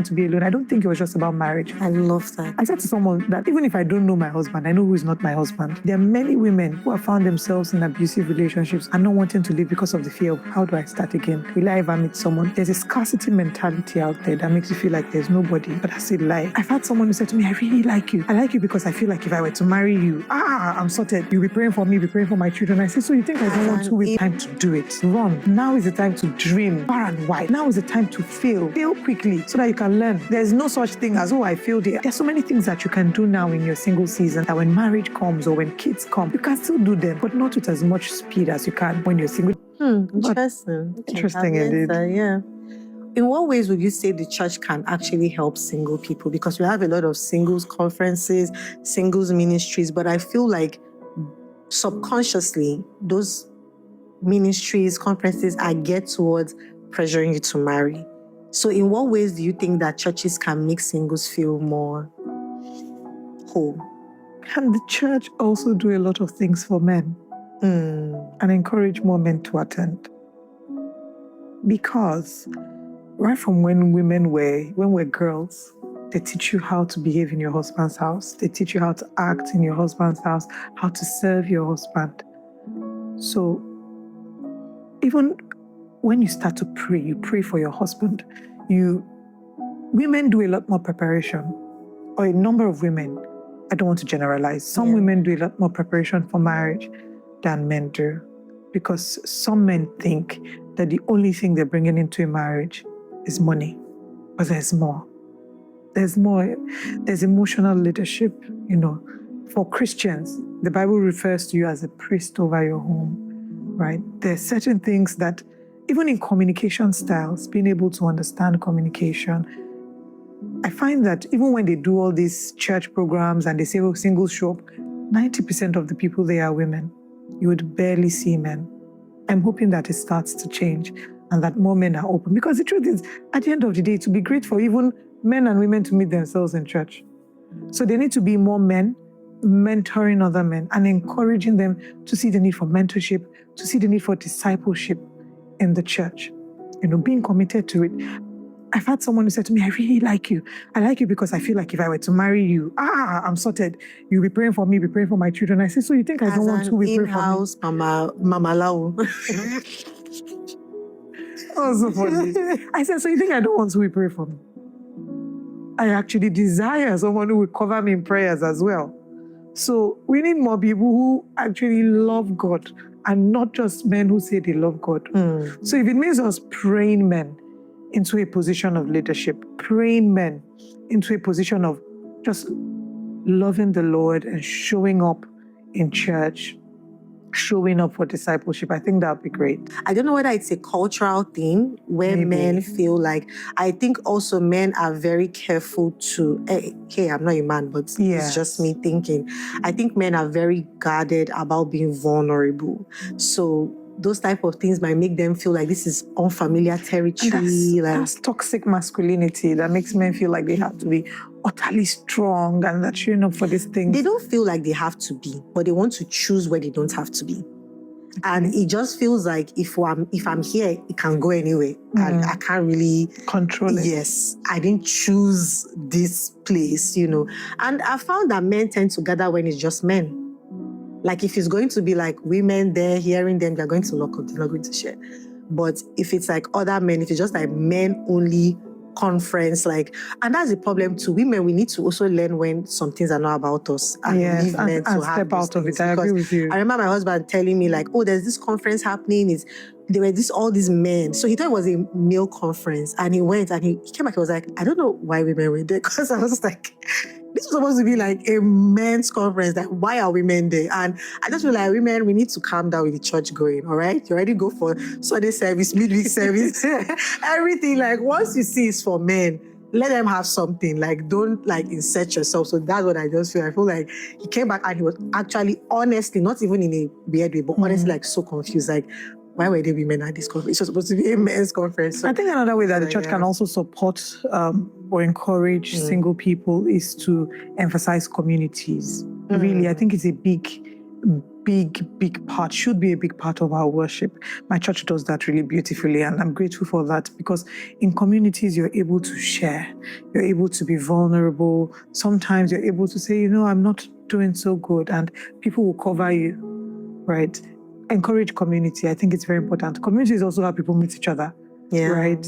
want to be alone. I don't think it was just about marriage. I love that. I said to someone that even if I don't know my husband, I know who is not my husband. There are many women who have found themselves in abusive relationships and not wanting to leave because of the fear of how do I start again? Will I ever meet someone? There's a scarcity mentality out there that makes you feel like there's nobody. But that's a lie. I've had someone who said to me, I really like you. I like you because I feel like if I were to marry you, I'm sorted. You'll be praying for me, be praying for my children. I said, so you think I don't want to? It's time to do it. Run. Now is the time to dream far and wide. Now is the time to fail. Fail quickly so that you can learn. There's no such thing as, oh, I failed here. There's so many things that you can do now in your single season that when marriage comes or when kids come, you can still do them, but not with as much speed as you can when you're single. Interesting. Interesting indeed. Yeah. In what ways would you say the church can actually help single people? Because we have a lot of singles conferences, singles ministries, but I feel like subconsciously those ministries, conferences are geared towards pressuring you to marry. So in what ways do you think that churches can make singles feel more whole? Can the church also do a lot of things for men and encourage more men to attend? Because right from when we're girls, they teach you how to behave in your husband's house. They teach you how to act in your husband's house, how to serve your husband. So even when you start to pray, you pray for your husband. Women do a lot more preparation, or a number of women. I don't want to generalize. Some women do a lot more preparation for marriage than men do, because some men think that the only thing they're bringing into a marriage is money, but there's more. There's more. There's emotional leadership. For Christians, the Bible refers to you as a priest over your home, right? There are certain things that, even in communication styles, being able to understand communication, I find that even when they do all these church programs and they say, oh, singles show up, 90% of the people there are women. You would barely see men. I'm hoping that it starts to change and that more men are open. Because the truth is, at the end of the day, it would be great for even men and women to meet themselves in church. So there need to be more men mentoring other men and encouraging them to see the need for mentorship, to see the need for discipleship in the church, being committed to it. I've had someone who said to me, I really like you. I like you because I feel like if I were to marry you, I'm sorted. You'll be praying for me, be praying for my children. I said, so you think I don't want to be praying for me? Mama Lau. Oh, so funny. I said, so you think I don't want to be praying for me? I actually desire someone who will cover me in prayers as well. So we need more people who actually love God and not just men who say they love God. So if it means us praying men into a position of leadership, praying men into a position of just loving the Lord and showing up in church, showing up for discipleship, I think that would be great. I don't know whether it's a cultural thing where men feel like, I think also men are very careful to, hey, I'm not a man, but it's just me thinking. I think men are very guarded about being vulnerable. So those type of things might make them feel like this is unfamiliar territory. That's toxic masculinity that makes men feel like they have to be utterly strong and that showing up for these things. They don't feel like they have to be, but they want to choose where they don't have to be. And it just feels like if I'm here, it can go anyway. And I can't really control it. Yes, I didn't choose this place, And I found that men tend to gather when it's just men. Like if it's going to be like women there, hearing them, they're going to lock up, they're not going to share. But if it's like other men, if it's just like men only conference, and that's the problem too. Women, we need to also learn when some things are not about us and leave men to have step out of it. I agree with you. I remember my husband telling me there's this conference happening. There were all these men. So he thought it was a male conference and he went and he came back. He was like, I don't know why women were there, because I was just like, this was supposed to be like a men's conference. Why are women there? And I just feel like women, we need to calm down with the church going, all right? You already go for Sunday service, midweek service, everything. Once you see it's for men, let them have something. Don't insert yourself. So that's what I just feel. I feel like he came back and he was actually, honestly, not even in a weird way, but honestly, so confused. Why were there women at this conference? It's supposed to be a men's conference. So, I think another way that the church can also support or encourage single people is to emphasize communities. Really, I think it's a big big part, should be a big part of our worship. My church does that really beautifully, and I'm grateful for that, because in communities you're able to share, you're able to be vulnerable. Sometimes you're able to say, I'm not doing so good, and people will cover you, right? Encourage community. I think it's very important. Community is also how people meet each other. Yeah. Right?